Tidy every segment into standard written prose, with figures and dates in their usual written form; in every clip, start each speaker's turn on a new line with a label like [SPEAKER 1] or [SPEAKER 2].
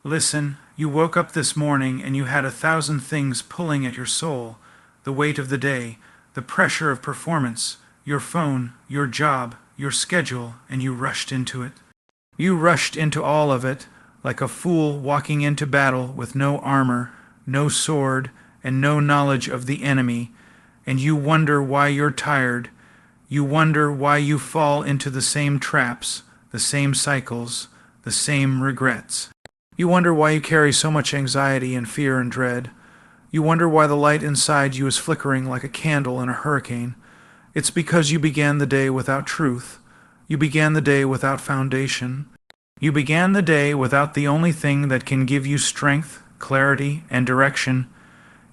[SPEAKER 1] Listen, you woke up this morning and you had 1,000 things pulling at your soul. The weight of the day, the pressure of performance, your phone, your job, your schedule, and you rushed into it. You rushed into all of it, like a fool walking into battle with no armor, no sword, and no knowledge of the enemy, and you wonder why you're tired. You wonder why you fall into the same traps, the same cycles, the same regrets. You wonder why you carry so much anxiety and fear and dread. You wonder why the light inside you is flickering like a candle in a hurricane. It's because you began the day without truth. You began the day without foundation. You began the day without the only thing that can give you strength, clarity, and direction.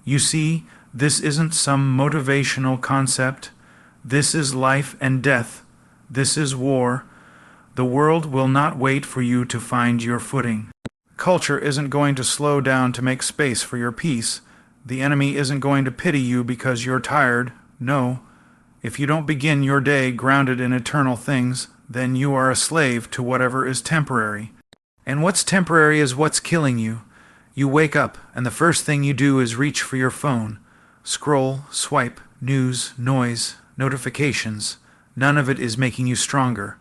[SPEAKER 1] You see, this isn't some motivational concept. This is life and death. This is war. The world will not wait for you to find your footing. Culture isn't going to slow down to make space for your peace. The enemy isn't going to pity you because you're tired. No. If you don't begin your day grounded in eternal things, then you are a slave to whatever is temporary. And what's temporary is what's killing you. You wake up, and the first thing you do is reach for your phone. Scroll, swipe, news, noise, notifications. None of it is making you stronger.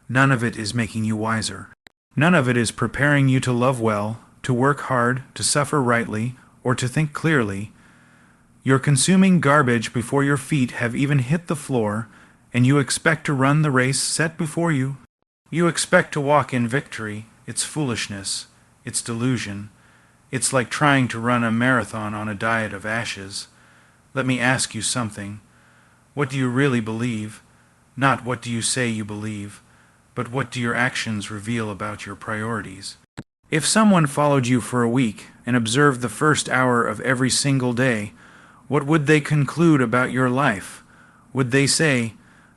[SPEAKER 1] None of it is making you wiser. None of it is preparing you to love well, to work hard, to suffer rightly, or to think clearly. You're consuming garbage before your feet have even hit the floor, and you expect to run the race set before you. You expect to walk in victory. It's foolishness. It's delusion. It's like trying to run a marathon on a diet of ashes. Let me ask you something. What do you really believe? Not what do you say you believe, but what do your actions reveal about your priorities? If someone followed you for a week and observed the first hour of every single day, what would they conclude about your life? Would they say,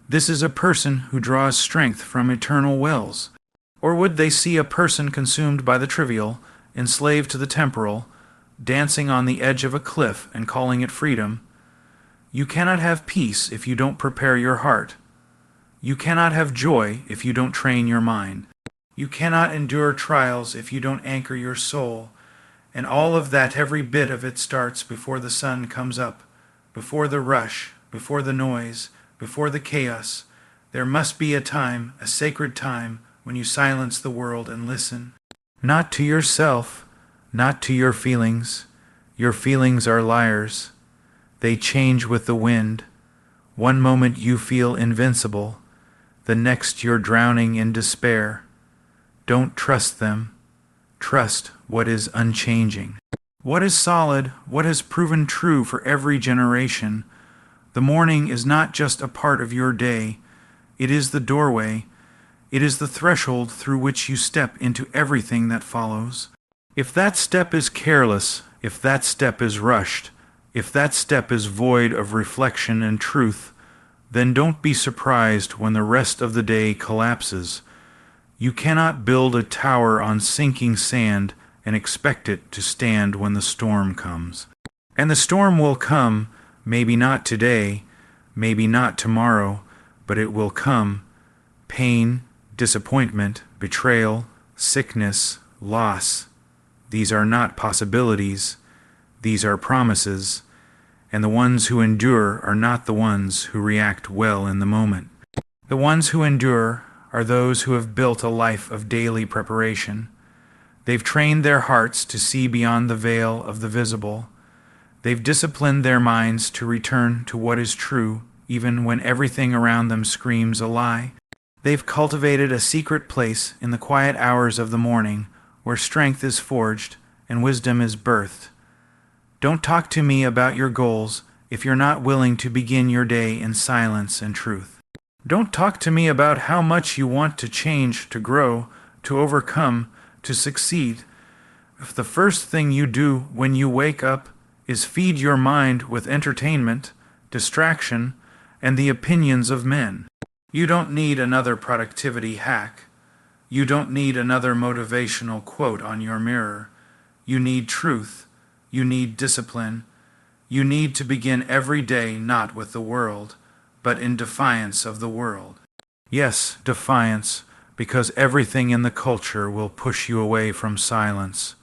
[SPEAKER 1] "This is a person who draws strength from eternal wells"? Or would they see a person consumed by the trivial, enslaved to the temporal, dancing on the edge of a cliff and calling it freedom? You cannot have peace if you don't prepare your heart. You cannot have joy if you don't train your mind. You cannot endure trials if you don't anchor your soul. And all of that, every bit of it, starts before the sun comes up, before the rush, before the noise, before the chaos. There must be a time, a sacred time, when you silence the world and listen. Not to yourself, not to your feelings. Your feelings are liars. They change with the wind. One moment you feel invincible. The next you're drowning in despair. Don't trust them. Trust what is unchanging. What is solid, what has proven true for every generation. The morning is not just a part of your day. It is the doorway. It is the threshold through which you step into everything that follows. If that step is careless, if that step is rushed, if that step is void of reflection and truth, then don't be surprised when the rest of the day collapses. You cannot build a tower on sinking sand and expect it to stand when the storm comes. And the storm will come, maybe not today, maybe not tomorrow, but it will come. Pain, disappointment, betrayal, sickness, loss. These are not possibilities. These are promises. And the ones who endure are not the ones who react well in the moment. The ones who endure are those who have built a life of daily preparation. They've trained their hearts to see beyond the veil of the visible. They've disciplined their minds to return to what is true, even when everything around them screams a lie. They've cultivated a secret place in the quiet hours of the morning where strength is forged and wisdom is birthed. Don't talk to me about your goals if you're not willing to begin your day in silence and truth. Don't talk to me about how much you want to change, to grow, to overcome, to succeed, if the first thing you do when you wake up is feed your mind with entertainment, distraction, and the opinions of men. You don't need another productivity hack. You don't need another motivational quote on your mirror. You need truth. You need discipline. You need to begin every day not with the world, but in defiance of the world. Yes, defiance, because everything in the culture will push you away from silence.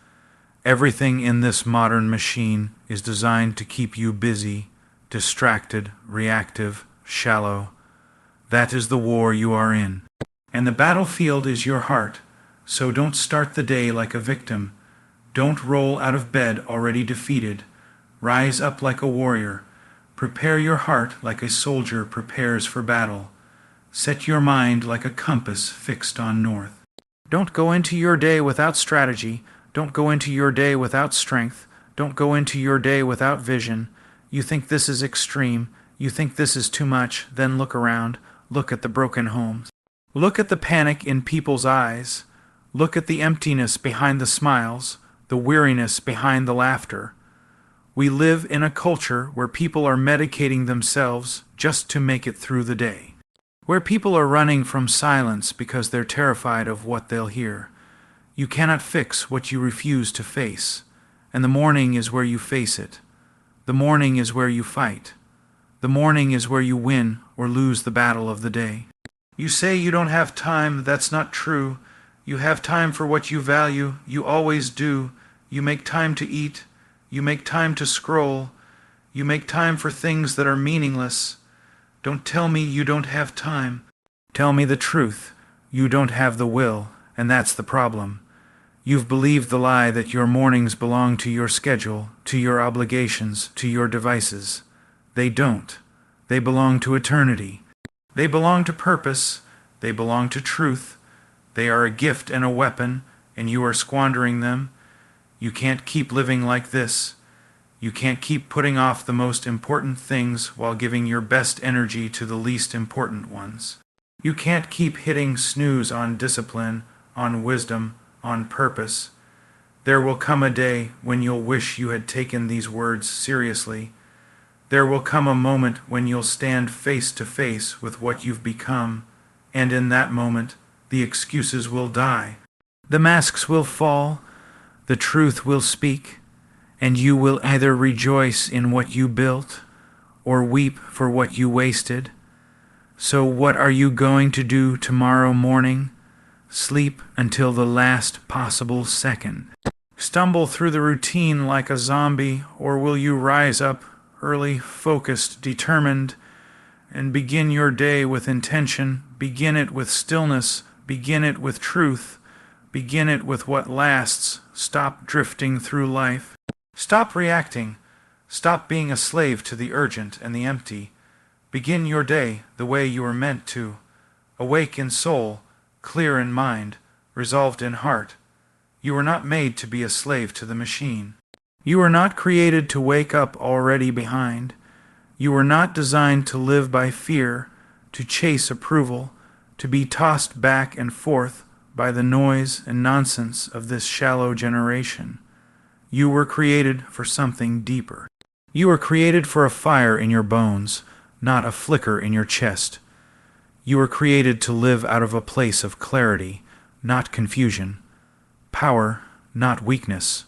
[SPEAKER 1] Everything in this modern machine is designed to keep you busy, distracted, reactive, shallow. That is the war you are in. And the battlefield is your heart. So don't start the day like a victim. Don't roll out of bed already defeated. Rise up like a warrior. Prepare your heart like a soldier prepares for battle. Set your mind like a compass fixed on north. Don't go into your day without strategy. Don't go into your day without strength. Don't go into your day without vision. You think this is extreme. You think this is too much. Then look around. Look at the broken homes. Look at the panic in people's eyes. Look at the emptiness behind the smiles, the weariness behind the laughter. We live in a culture where people are medicating themselves just to make it through the day. Where people are running from silence because they're terrified of what they'll hear. You cannot fix what you refuse to face, and the morning is where you face it. The morning is where you fight. The morning is where you win or lose the battle of the day. You say you don't have time. That's not true. You have time for what you value. You always do. You make time to eat. You make time to scroll. You make time for things that are meaningless. Don't tell me you don't have time. Tell me the truth. You don't have the will, and that's the problem. You've believed the lie that your mornings belong to your schedule, to your obligations, to your devices. They don't. They belong to eternity. They belong to purpose. They belong to truth. They are a gift and a weapon, and you are squandering them. You can't keep living like this. You can't keep putting off the most important things while giving your best energy to the least important ones. You can't keep hitting snooze on discipline, on wisdom, on purpose. There will come a day when you'll wish you had taken these words seriously. There will come a moment when you'll stand face to face with what you've become, and in that moment, the excuses will die. The masks will fall, the truth will speak, and you will either rejoice in what you built or weep for what you wasted. So what are you going to do tomorrow morning? Sleep until the last possible second. Stumble through the routine like a zombie, or will you rise up early, focused, determined, and begin your day with intention? Begin it with stillness. Begin it with truth. Begin it with what lasts. Stop drifting through life. Stop reacting. Stop being a slave to the urgent and the empty. Begin your day the way you were meant to. Awake in soul, clear in mind, resolved in heart. You were not made to be a slave to the machine. You were not created to wake up already behind. You were not designed to live by fear, to chase approval, to be tossed back and forth by the noise and nonsense of this shallow generation. You were created for something deeper. You were created for a fire in your bones, not a flicker in your chest. You were created to live out of a place of clarity, not confusion. Power, not weakness.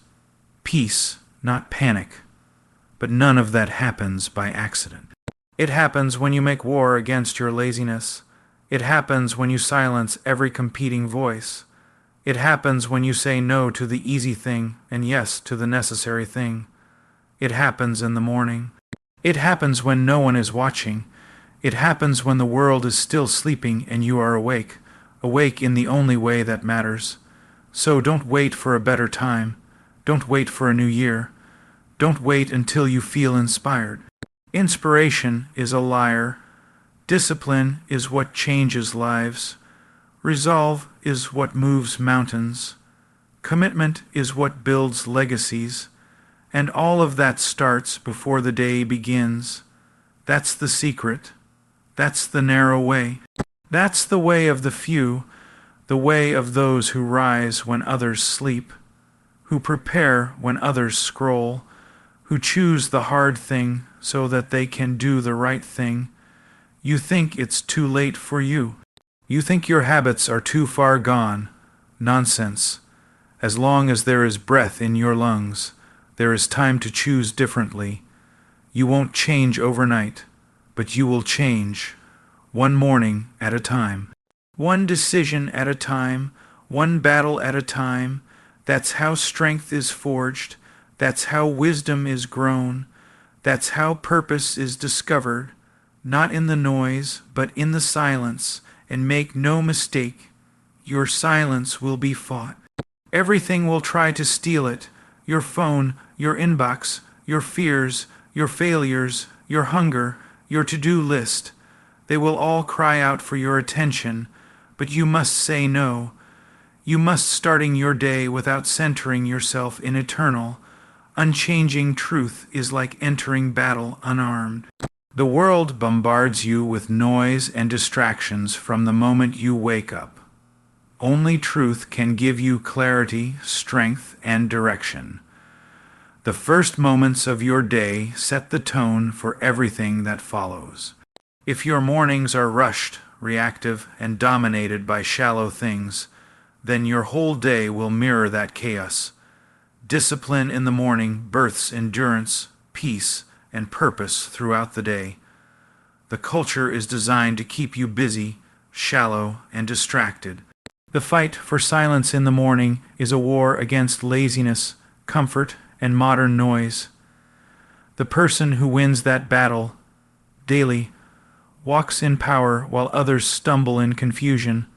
[SPEAKER 1] Peace, not panic. But none of that happens by accident. It happens when you make war against your laziness. It happens when you silence every competing voice. It happens when you say no to the easy thing and yes to the necessary thing. It happens in the morning. It happens when no one is watching. It happens when the world is still sleeping and you are awake, awake in the only way that matters. So don't wait for a better time. Don't wait for a new year. Don't wait until you feel inspired. Inspiration is a liar. Discipline is what changes lives. Resolve is what moves mountains. Commitment is what builds legacies. And all of that starts before the day begins. That's the secret. That's the narrow way. That's the way of the few, the way of those who rise when others sleep, who prepare when others scroll, who choose the hard thing so that they can do the right thing. You think it's too late for you. You think your habits are too far gone. Nonsense. As long as there is breath in your lungs, there is time to choose differently. You won't change overnight, but you will change, one morning at a time. One decision at a time, one battle at a time. That's how strength is forged. That's how wisdom is grown. That's how purpose is discovered, not in the noise, but in the silence. And make no mistake, your silence will be fought. Everything will try to steal it. Your phone, your inbox, your fears, your failures, your hunger, your to-do list. They will all cry out for your attention, but you must say no. You must starting your day without centering yourself in eternal, unchanging truth is like entering battle unarmed. The world bombards you with noise and distractions from the moment you wake up. Only truth can give you clarity, strength, and direction. The first moments of your day set the tone for everything that follows. If your mornings are rushed, reactive, and dominated by shallow things, then your whole day will mirror that chaos. Discipline in the morning births endurance, peace, and purpose throughout the day. The culture is designed to keep you busy, shallow, and distracted. The fight for silence in the morning is a war against laziness, comfort, and modern noise. The person who wins that battle daily walks in power while others stumble in confusion.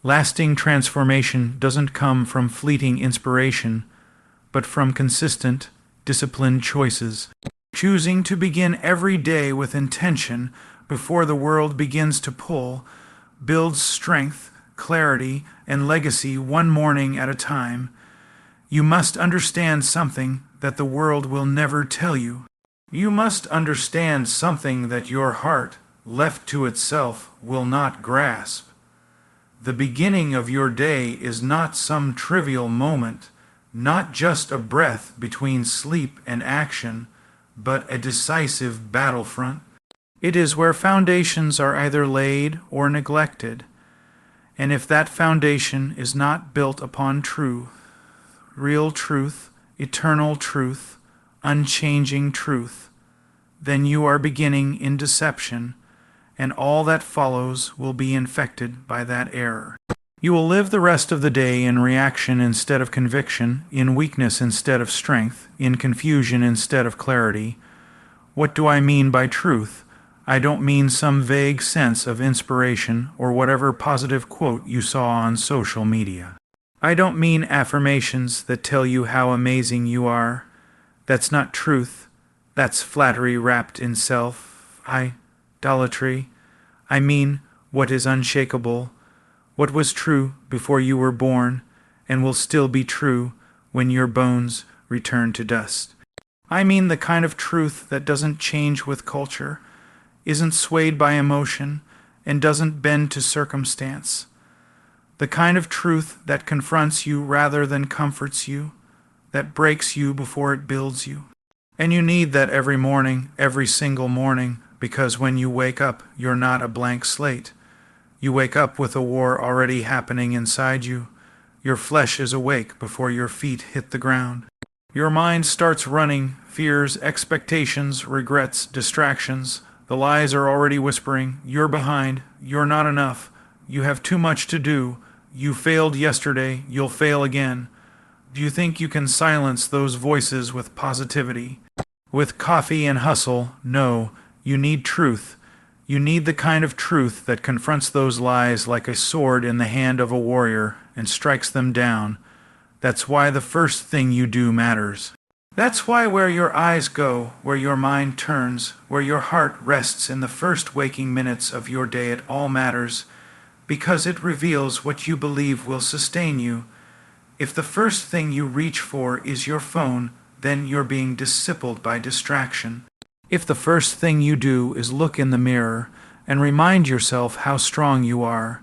[SPEAKER 1] Lasting transformation doesn't come from fleeting inspiration, but from consistent, disciplined choices. Choosing to begin every day with intention before the world begins to pull builds strength, clarity, and legacy one morning at a time. You must understand something that the world will never tell you. You must understand something that your heart, left to itself, will not grasp. The beginning of your day is not some trivial moment, not just a breath between sleep and action, but a decisive battlefront. It is where foundations are either laid or neglected, and if that foundation is not built upon truth, real truth, eternal truth, unchanging truth, then you are beginning in deception, and all that follows will be infected by that error. You will live the rest of the day in reaction instead of conviction, in weakness instead of strength, in confusion instead of clarity. What do I mean by truth? I don't mean some vague sense of inspiration or whatever positive quote you saw on social media. I don't mean affirmations that tell you how amazing you are. That's not truth. That's flattery wrapped in self-idolatry. I mean what is unshakable, what was true before you were born, and will still be true when your bones return to dust. I mean the kind of truth that doesn't change with culture, isn't swayed by emotion, and doesn't bend to circumstance. The kind of truth that confronts you rather than comforts you, that breaks you before it builds you. And you need that every morning, every single morning, because when you wake up, you're not a blank slate. You wake up with a war already happening inside you. Your flesh is awake before your feet hit the ground. Your mind starts running, fears, expectations, regrets, distractions. The lies are already whispering, you're behind, you're not enough, you have too much to do, you failed yesterday, you'll fail again. Do you think you can silence those voices with positivity? With coffee and hustle? No, you need truth. You need the kind of truth that confronts those lies like a sword in the hand of a warrior and strikes them down. That's why the first thing you do matters. That's why where your eyes go, where your mind turns, where your heart rests in the first waking minutes of your day, it all matters, because it reveals what you believe will sustain you. If the first thing you reach for is your phone, then you're being discipled by distraction. If the first thing you do is look in the mirror and remind yourself how strong you are,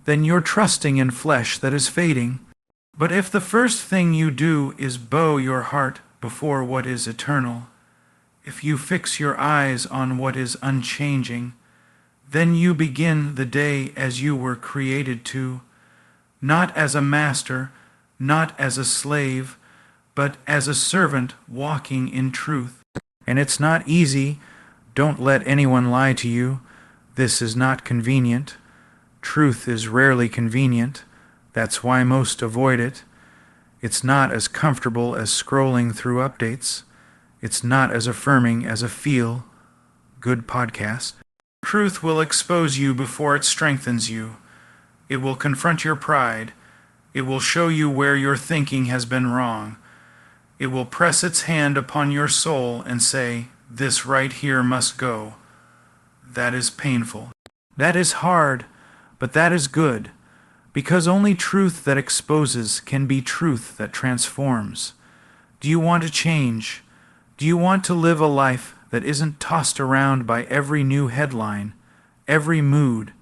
[SPEAKER 1] then you're trusting in flesh that is fading. But if the first thing you do is bow your heart before what is eternal, if you fix your eyes on what is unchanging, then you begin the day as you were created to, not as a master, not as a slave, but as a servant walking in truth. And it's not easy. Don't let anyone lie to you. This is not convenient. Truth is rarely convenient. That's why most avoid it. It's not as comfortable as scrolling through updates. It's not as affirming as a feel-good podcast. Truth will expose you before it strengthens you. It will confront your pride. It will show you where your thinking has been wrong. It will press its hand upon your soul and say, "This right here must go." That is painful. That is hard, but that is good, because only truth that exposes can be truth that transforms. Do you want to change? Do you want to live a life that isn't tossed around by every new headline, every mood,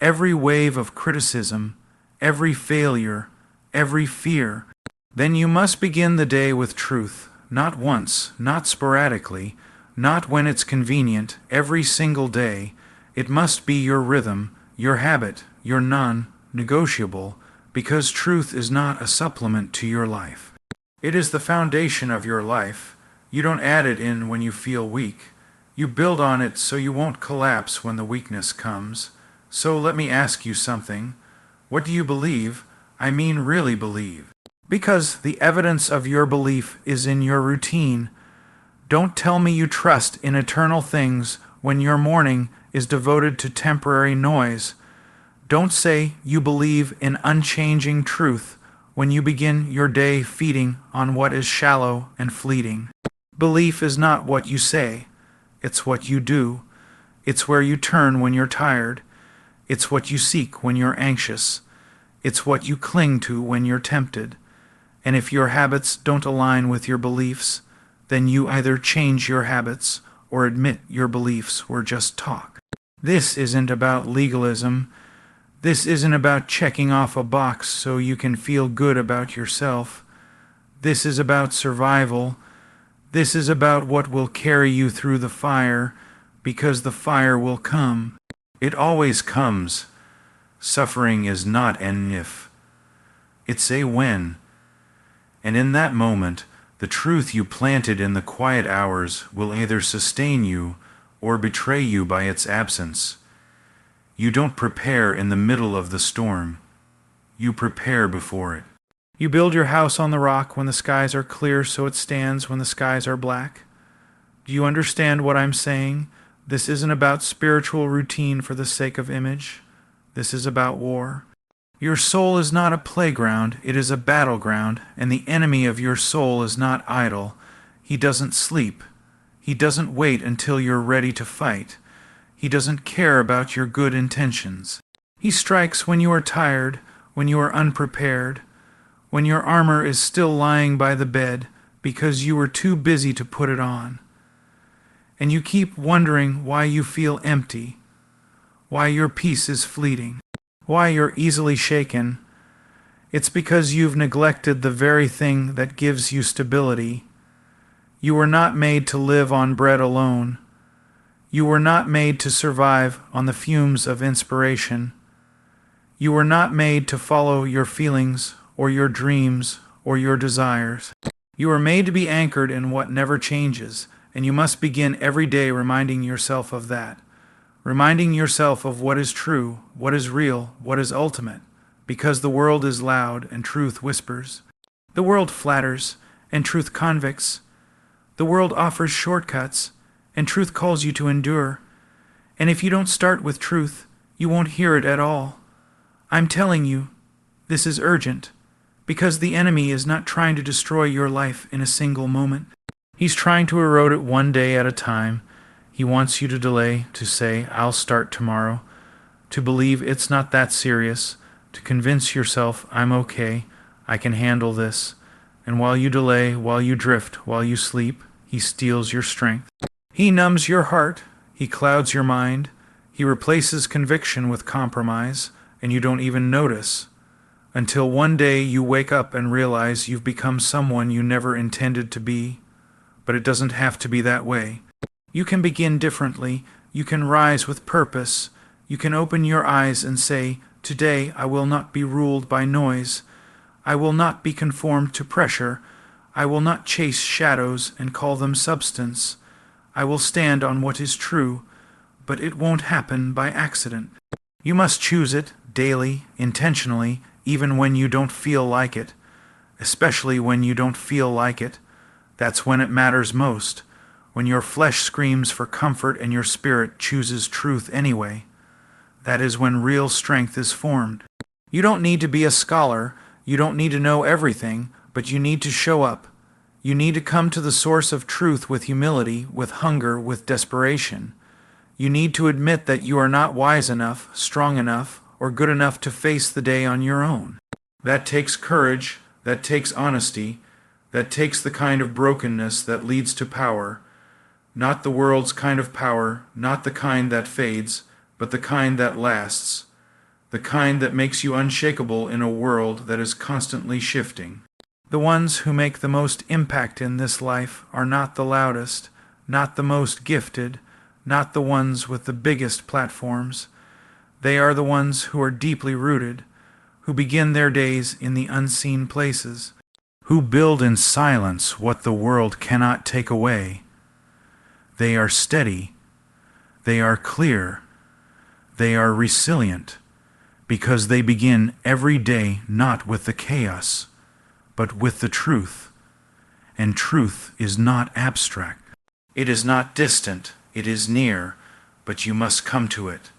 [SPEAKER 1] every wave of criticism, every failure, every fear? Then you must begin the day with truth, not once, not sporadically, not when it's convenient, every single day. It must be your rhythm, your habit, your non-negotiable, because truth is not a supplement to your life. It is the foundation of your life. You don't add it in when you feel weak. You build on it so you won't collapse when the weakness comes. So let me ask you something. What do you believe? I mean really believe. Because the evidence of your belief is in your routine. Don't tell me you trust in eternal things when your morning is devoted to temporary noise. Don't say you believe in unchanging truth when you begin your day feeding on what is shallow and fleeting. Belief is not what you say. It's what you do. It's where you turn when you're tired. It's what you seek when you're anxious. It's what you cling to when you're tempted. And if your habits don't align with your beliefs, then you either change your habits or admit your beliefs were just talk. This isn't about legalism. This isn't about checking off a box so you can feel good about yourself. This is about survival. This is about what will carry you through the fire, because the fire will come. It always comes. Suffering is not an if. It's a when. And in that moment, the truth you planted in the quiet hours will either sustain you or betray you by its absence. You don't prepare in the middle of the storm. You prepare before it. You build your house on the rock when the skies are clear so it stands when the skies are black. Do you understand what I'm saying? This isn't about spiritual routine for the sake of image. This is about war. Your soul is not a playground, it is a battleground, and the enemy of your soul is not idle. He doesn't sleep. He doesn't wait until you're ready to fight. He doesn't care about your good intentions. He strikes when you are tired, when you are unprepared, when your armor is still lying by the bed because you were too busy to put it on. And you keep wondering why you feel empty, why your peace is fleeting, why you're easily shaken. It's because you've neglected the very thing that gives you stability. You were not made to live on bread alone. You were not made to survive on the fumes of inspiration. You were not made to follow your feelings or your dreams or your desires. You were made to be anchored in what never changes, and you must begin every day reminding yourself of that. Reminding yourself of what is true, what is real, what is ultimate, because the world is loud and truth whispers. The world flatters and truth convicts. The world offers shortcuts and truth calls you to endure. And if you don't start with truth, you won't hear it at all. I'm telling you, this is urgent, because the enemy is not trying to destroy your life in a single moment. He's trying to erode it one day at a time. He wants you to delay, to say, "I'll start tomorrow," to believe it's not that serious, to convince yourself, "I'm okay, I can handle this." And while you delay, while you drift, while you sleep, he steals your strength. He numbs your heart, he clouds your mind, he replaces conviction with compromise, and you don't even notice, until one day you wake up and realize you've become someone you never intended to be. But it doesn't have to be that way. You can begin differently. You can rise with purpose. You can open your eyes and say, "Today I will not be ruled by noise. I will not be conformed to pressure. I will not chase shadows and call them substance. I will stand on what is true, but it won't happen by accident." You must choose it daily, intentionally, even when you don't feel like it. especially when you don't feel like it. That's when it matters most, when your flesh screams for comfort and your spirit chooses truth anyway. That is when real strength is formed. You don't need to be a scholar, you don't need to know everything, but you need to show up. You need to come to the source of truth with humility, with hunger, with desperation. You need to admit that you are not wise enough, strong enough, or good enough to face the day on your own. That takes courage, that takes honesty, that takes the kind of brokenness that leads to power. Not the world's kind of power, not the kind that fades, but the kind that lasts. The kind that makes you unshakable in a world that is constantly shifting. The ones who make the most impact in this life are not the loudest, not the most gifted, not the ones with the biggest platforms. They are the ones who are deeply rooted, who begin their days in the unseen places, who build in silence what the world cannot take away. They are steady, they are clear, they are resilient, because they begin every day not with the chaos, but with the truth. And truth is not abstract. It is not distant, it is near, but you must come to it.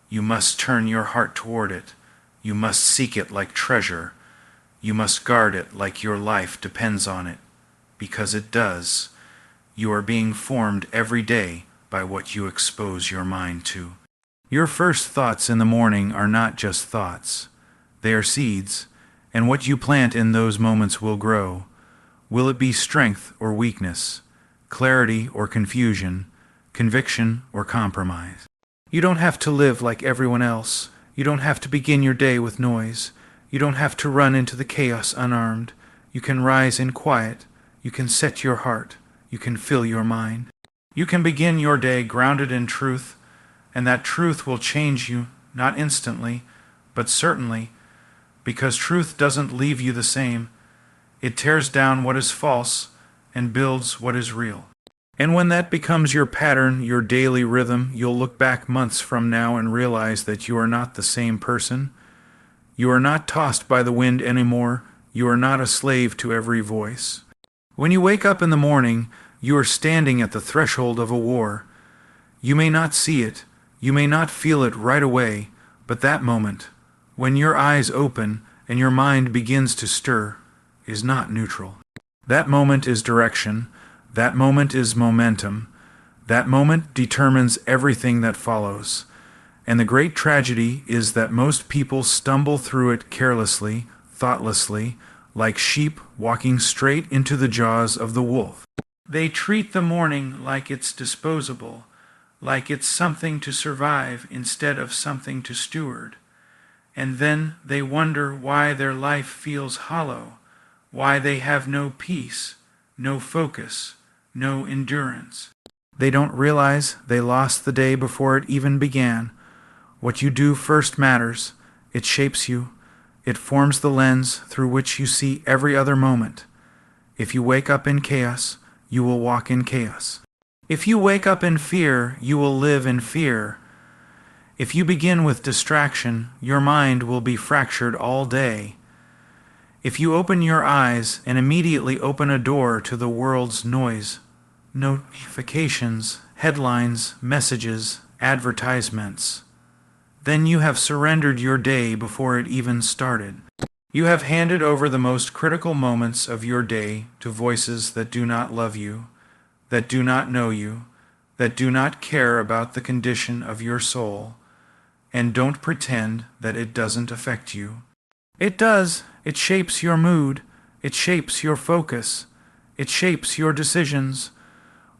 [SPEAKER 1] You must turn your heart toward it. You must seek it like treasure. You must guard it like your life depends on it, because it does. You are being formed every day by what you expose your mind to. Your first thoughts in the morning are not just thoughts. They are seeds, and what you plant in those moments will grow. Will it be strength or weakness, clarity or confusion, conviction or compromise? You don't have to live like everyone else. You don't have to begin your day with noise. You don't have to run into the chaos unarmed. You can rise in quiet. You can set your heart. You can fill your mind. You can begin your day grounded in truth, and that truth will change you, not instantly, but certainly, because truth doesn't leave you the same. It tears down what is false and builds what is real. And when that becomes your pattern, your daily rhythm, you'll look back months from now and realize that you are not the same person. You are not tossed by the wind anymore. You are not a slave to every voice. When you wake up in the morning, you are standing at the threshold of a war. You may not see it, you may not feel it right away, but that moment, when your eyes open and your mind begins to stir, is not neutral. That moment is direction. That moment is momentum. That moment determines everything that follows. And the great tragedy is that most people stumble through it carelessly, thoughtlessly, like sheep walking straight into the jaws of the wolf. They treat the morning like it's disposable, like it's something to survive instead of something to steward. And then they wonder why their life feels hollow, why they have no peace, no focus, no endurance. They don't realize they lost the day before it even began. What you do first matters. It shapes you. It forms the lens through which you see every other moment. If you wake up in chaos, you will walk in chaos. If you wake up in fear, you will live in fear. If you begin with distraction, your mind will be fractured all day. If you open your eyes and immediately open a door to the world's noise, notifications, headlines, messages, advertisements, then you have surrendered your day before it even started. You have handed over the most critical moments of your day to voices that do not love you, that do not know you, that do not care about the condition of your soul, and don't pretend that it doesn't affect you. It does. It shapes your mood. It shapes your focus. It shapes your decisions.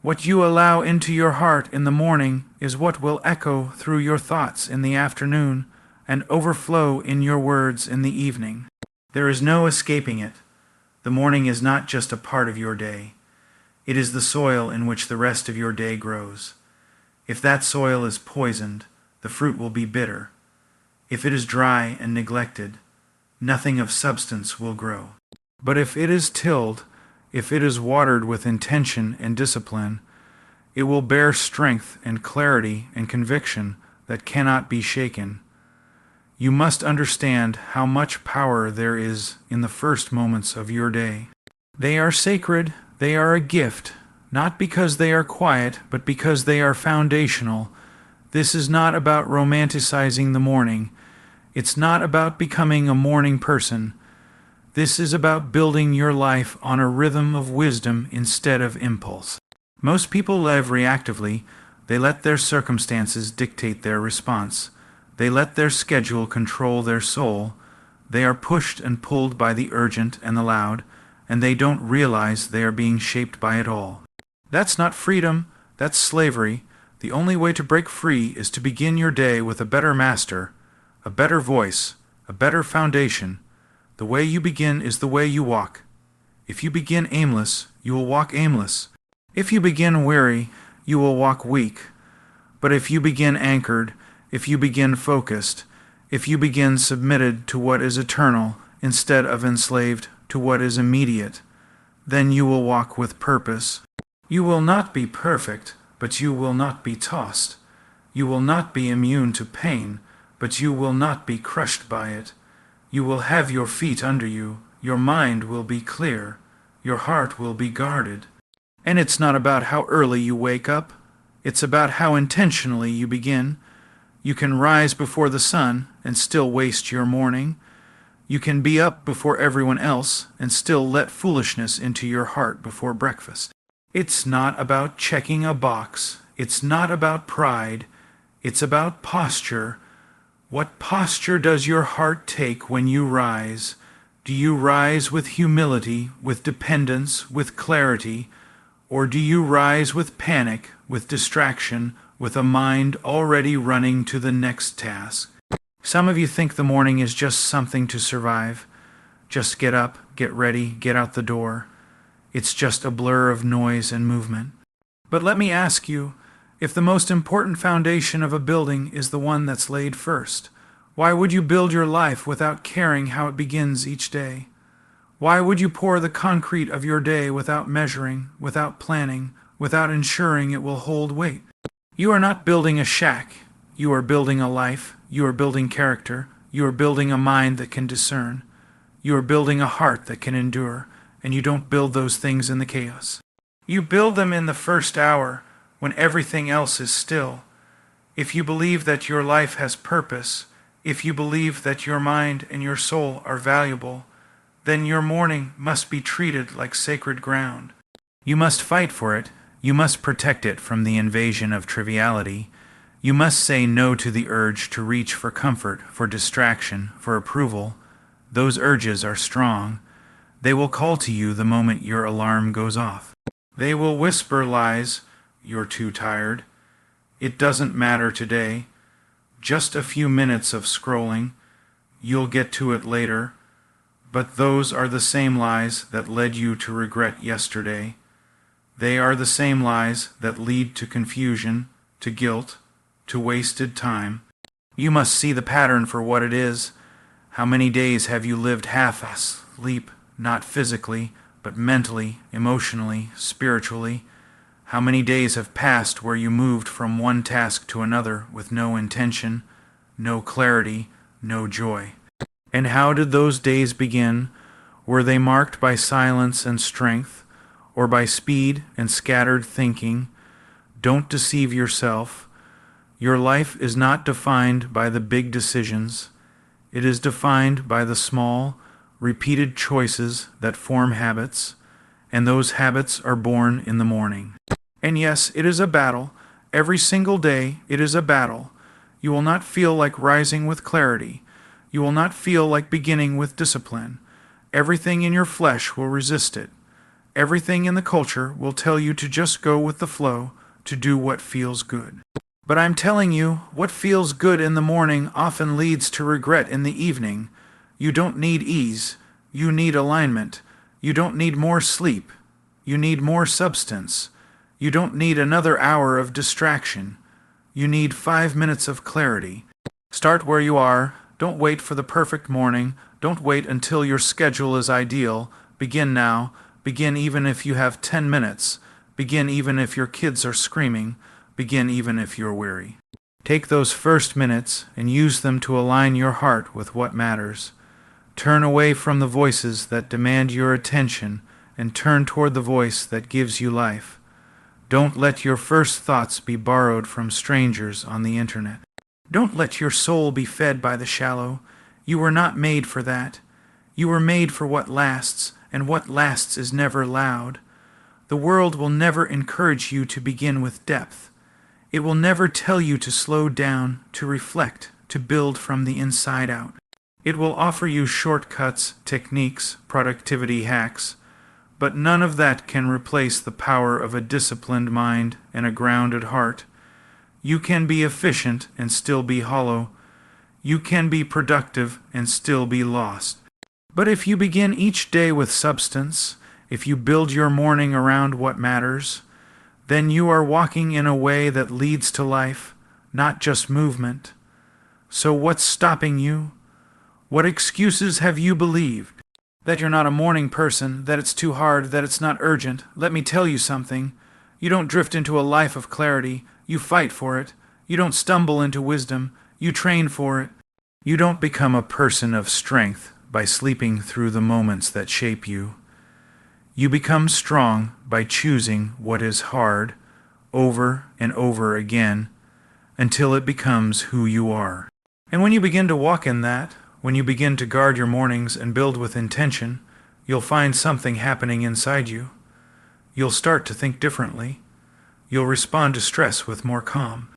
[SPEAKER 1] What you allow into your heart in the morning is what will echo through your thoughts in the afternoon and overflow in your words in the evening. There is no escaping it. The morning is not just a part of your day. It is the soil in which the rest of your day grows. If that soil is poisoned, the fruit will be bitter. If it is dry and neglected, nothing of substance will grow. But if it is tilled, if it is watered with intention and discipline, it will bear strength and clarity and conviction that cannot be shaken. You must understand how much power there is in the first moments of your day. They are sacred, they are a gift, not because they are quiet, but because they are foundational. This is not about romanticizing the morning. It's not about becoming a morning person. This is about building your life on a rhythm of wisdom instead of impulse. Most people live reactively. They let their circumstances dictate their response. They let their schedule control their soul. They are pushed and pulled by the urgent and the loud, and they don't realize they are being shaped by it all. That's not freedom, that's slavery. The only way to break free is to begin your day with a better master, a better voice, a better foundation. The way you begin is the way you walk. If you begin aimless, you will walk aimless. If you begin weary, you will walk weak. But if you begin anchored, if you begin focused, if you begin submitted to what is eternal instead of enslaved to what is immediate, then you will walk with purpose. You will not be perfect, but you will not be tossed. You will not be immune to pain, but you will not be crushed by it. You will have your feet under you, your mind will be clear, your heart will be guarded. And it's not about how early you wake up, it's about how intentionally you begin. You can rise before the sun and still waste your morning. You can be up before everyone else and still let foolishness into your heart before breakfast. It's not about checking a box. It's not about pride. It's about posture. What posture does your heart take when you rise? Do you rise with humility, with dependence, with clarity? Or do you rise with panic, with distraction, with a mind already running to the next task? Some of you think the morning is just something to survive. Just get up, get ready, get out the door. It's just a blur of noise and movement. But let me ask you, if the most important foundation of a building is the one that's laid first, why would you build your life without caring how it begins each day? Why would you pour the concrete of your day without measuring, without planning, without ensuring it will hold weight? You are not building a shack. You are building a life. You are building character. You are building a mind that can discern. You are building a heart that can endure. And you don't build those things in the chaos. You build them in the first hour, when everything else is still. If you believe that your life has purpose, if you believe that your mind and your soul are valuable, then your morning must be treated like sacred ground. You must fight for it. You must protect it from the invasion of triviality. You must say no to the urge to reach for comfort, for distraction, for approval. Those urges are strong. They will call to you the moment your alarm goes off. They will whisper lies. You're too tired. It doesn't matter today. Just a few minutes of scrolling. You'll get to it later. But those are the same lies that led you to regret yesterday. They are the same lies that lead to confusion, to guilt, to wasted time. You must see the pattern for what it is. How many days have you lived half asleep, not physically, but mentally, emotionally, spiritually? How many days have passed where you moved from one task to another with no intention, no clarity, no joy? And how did those days begin? Were they marked by silence and strength, or by speed and scattered thinking? Don't deceive yourself. Your life is not defined by the big decisions. It is defined by the small, repeated choices that form habits, and those habits are born in the morning. And yes, it is a battle. Every single day, it is a battle. You will not feel like rising with clarity. You will not feel like beginning with discipline. Everything in your flesh will resist it. Everything in the culture will tell you to just go with the flow, to do what feels good. But I'm telling you, what feels good in the morning often leads to regret in the evening. You don't need ease. You need alignment. You don't need more sleep. You need more substance. You don't need another hour of distraction. You need 5 minutes of clarity. Start where you are. Don't wait for the perfect morning. Don't wait until your schedule is ideal. Begin now. Begin even if you have 10 minutes. Begin even if your kids are screaming. Begin even if you're weary. Take those first minutes and use them to align your heart with what matters. Turn away from the voices that demand your attention and turn toward the voice that gives you life. Don't let your first thoughts be borrowed from strangers on the internet. Don't let your soul be fed by the shallow. You were not made for that. You were made for what lasts, and what lasts is never loud. The world will never encourage you to begin with depth. It will never tell you to slow down, to reflect, to build from the inside out. It will offer you shortcuts, techniques, productivity hacks, but none of that can replace the power of a disciplined mind and a grounded heart. You can be efficient and still be hollow. You can be productive and still be lost. But if you begin each day with substance, if you build your morning around what matters, then you are walking in a way that leads to life, not just movement. So what's stopping you? What excuses have you believed? That you're not a morning person, that it's too hard, that it's not urgent. Let me tell you something. You don't drift into a life of clarity. You fight for it. You don't stumble into wisdom. You train for it. You don't become a person of strength by sleeping through the moments that shape you. You become strong by choosing what is hard over and over again until it becomes who you are. And when you begin to walk in that, when you begin to guard your mornings and build with intention, you'll find something happening inside you. You'll start to think differently. You'll respond to stress with more calm.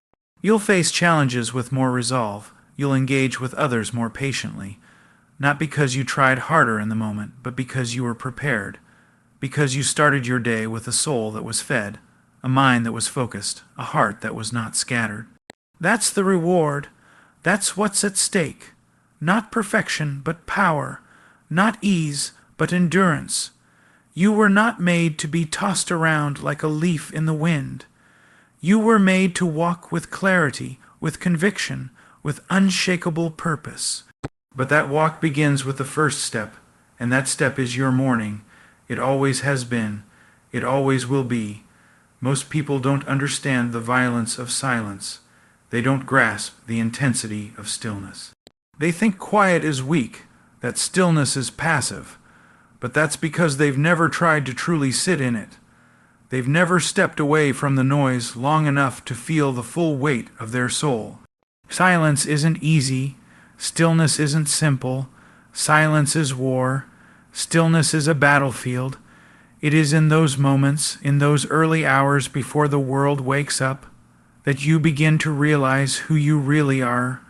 [SPEAKER 1] You'll face challenges with more resolve. You'll engage with others more patiently, not because you tried harder in the moment, but because you were prepared, because you started your day with a soul that was fed, a mind that was focused, a heart that was not scattered. That's the reward. That's what's at stake. Not perfection, but power. Not ease, but endurance. You were not made to be tossed around like a leaf in the wind. You were made to walk with clarity, with conviction, with unshakable purpose. But that walk begins with the first step, and that step is your morning. It always has been. It always will be. Most people don't understand the violence of silence. They don't grasp the intensity of stillness. They think quiet is weak, that stillness is passive, but that's because they've never tried to truly sit in it. They've never stepped away from the noise long enough to feel the full weight of their soul. Silence isn't easy. Stillness isn't simple. Silence is war. Stillness is a battlefield. It is in those moments, in those early hours before the world wakes up, that you begin to realize who you really are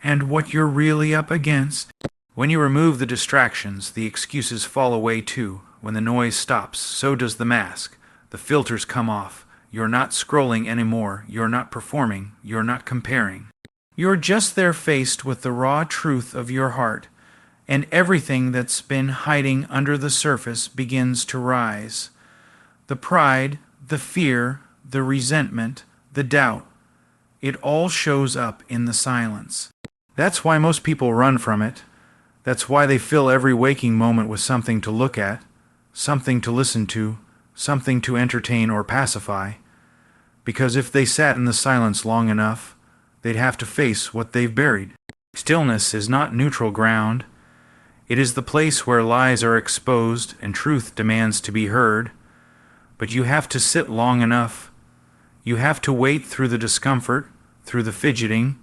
[SPEAKER 1] and what you're really up against. When you remove the distractions, the excuses fall away too. When the noise stops, so does the mask. The filters come off. You're not scrolling anymore. You're not performing. You're not comparing. You're just there faced with the raw truth of your heart, and everything that's been hiding under the surface begins to rise. The pride, the fear, the resentment, the doubt, it all shows up in the silence. That's why most people run from it. That's why they fill every waking moment with something to look at, something to listen to, something to entertain or pacify. Because if they sat in the silence long enough, they'd have to face what they've buried. Stillness is not neutral ground. It is the place where lies are exposed and truth demands to be heard. But you have to sit long enough. You have to wait through the discomfort, through the fidgeting,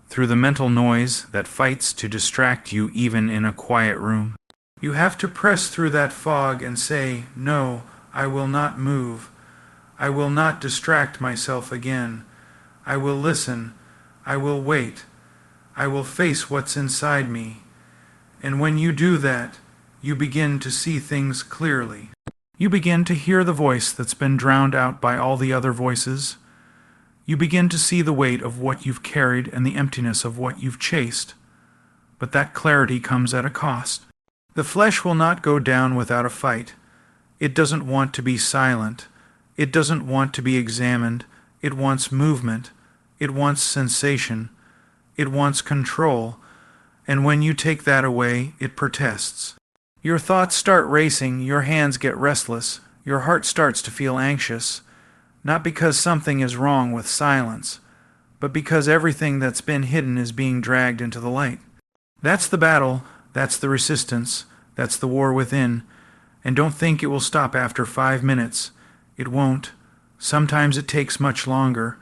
[SPEAKER 1] through the mental noise that fights to distract you even in a quiet room. You have to press through that fog and say, "No, I will not move. I will not distract myself again. I will listen. I will wait. I will face what's inside me." And when you do that, you begin to see things clearly. You begin to hear the voice that's been drowned out by all the other voices. You begin to see the weight of what you've carried and the emptiness of what you've chased. But that clarity comes at a cost. The flesh will not go down without a fight. It doesn't want to be silent. It doesn't want to be examined. It wants movement. It wants sensation. It wants control. And when you take that away, it protests. Your thoughts start racing, your hands get restless, your heart starts to feel anxious, not because something is wrong with silence, but because everything that's been hidden is being dragged into the light. That's the battle, that's the resistance, that's the war within, and don't think it will stop after 5 minutes. It won't. Sometimes it takes much longer.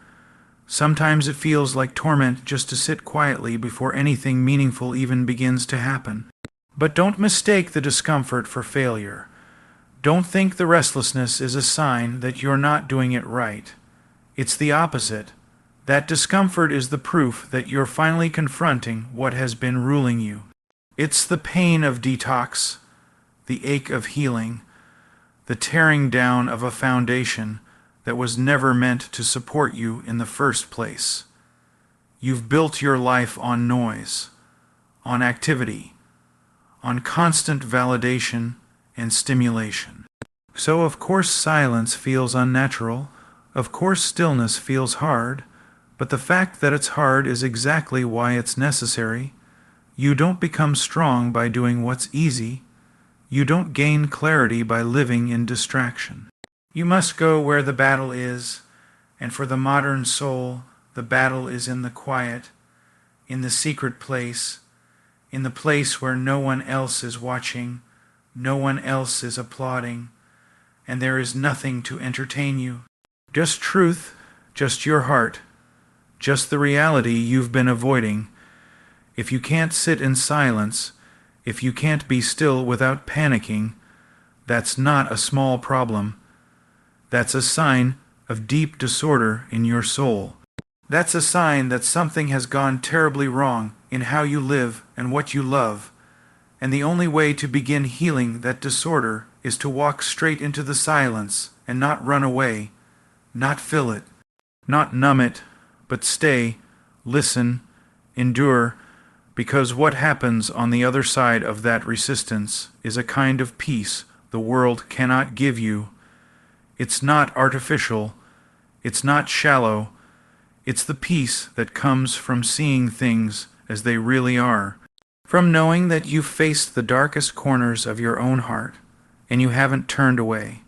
[SPEAKER 1] Sometimes it feels like torment just to sit quietly before anything meaningful even begins to happen. But don't mistake the discomfort for failure. Don't think the restlessness is a sign that you're not doing it right. It's the opposite. That discomfort is the proof that you're finally confronting what has been ruling you. It's the pain of detox, the ache of healing, the tearing down of a foundation that was never meant to support you in the first place. You've built your life on noise, on activity, on constant validation and stimulation. So of course silence feels unnatural, of course stillness feels hard, but the fact that it's hard is exactly why it's necessary. You don't become strong by doing what's easy. You don't gain clarity by living in distraction. You must go where the battle is, and for the modern soul, the battle is in the quiet, in the secret place, in the place where no one else is watching, no one else is applauding, and there is nothing to entertain you. Just truth, just your heart, just the reality you've been avoiding. If you can't sit in silence, if you can't be still without panicking, that's not a small problem. That's a sign of deep disorder in your soul. That's a sign that something has gone terribly wrong in how you live and what you love. And the only way to begin healing that disorder is to walk straight into the silence and not run away, not fill it, not numb it, but stay, listen, endure, because what happens on the other side of that resistance is a kind of peace the world cannot give you. It's not artificial, it's not shallow, it's the peace that comes from seeing things as they really are, from knowing that you've faced the darkest corners of your own heart and you haven't turned away,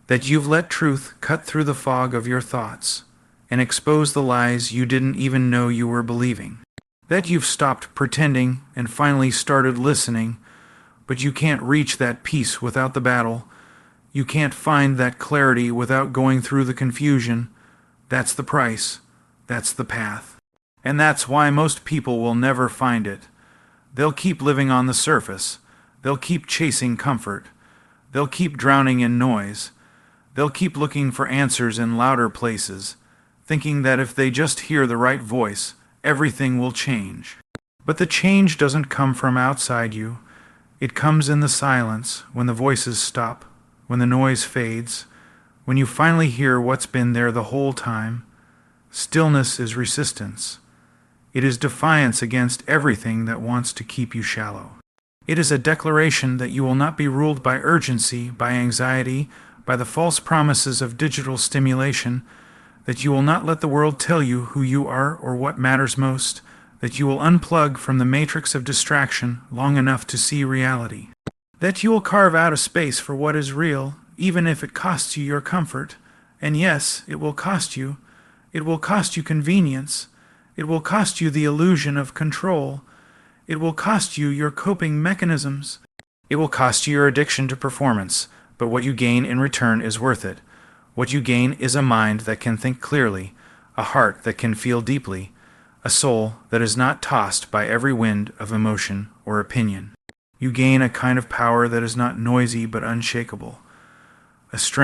[SPEAKER 1] that you've let truth cut through the fog of your thoughts and expose the lies you didn't even know you were believing, that you've stopped pretending and finally started listening, but you can't reach that peace without the battle. You can't find that clarity without going through the confusion. That's the price. That's the path. And that's why most people will never find it. They'll keep living on the surface. They'll keep chasing comfort. They'll keep drowning in noise. They'll keep looking for answers in louder places, thinking that if they just hear the right voice, everything will change. But the change doesn't come from outside you. It comes in the silence, when the voices stop, when the noise fades, when you finally hear what's been there the whole time. Stillness is resistance. It is defiance against everything that wants to keep you shallow. It is a declaration that you will not be ruled by urgency, by anxiety, by the false promises of digital stimulation, that you will not let the world tell you who you are or what matters most, that you will unplug from the matrix of distraction long enough to see reality, that you will carve out a space for what is real, even if it costs you your comfort. And yes, it will cost you. It will cost you convenience. It will cost you the illusion of control. It will cost you your coping mechanisms. It will cost you your addiction to performance, but what you gain in return is worth it. What you gain is a mind that can think clearly, a heart that can feel deeply, a soul that is not tossed by every wind of emotion or opinion. You gain a kind of power that is not noisy but unshakable, a strength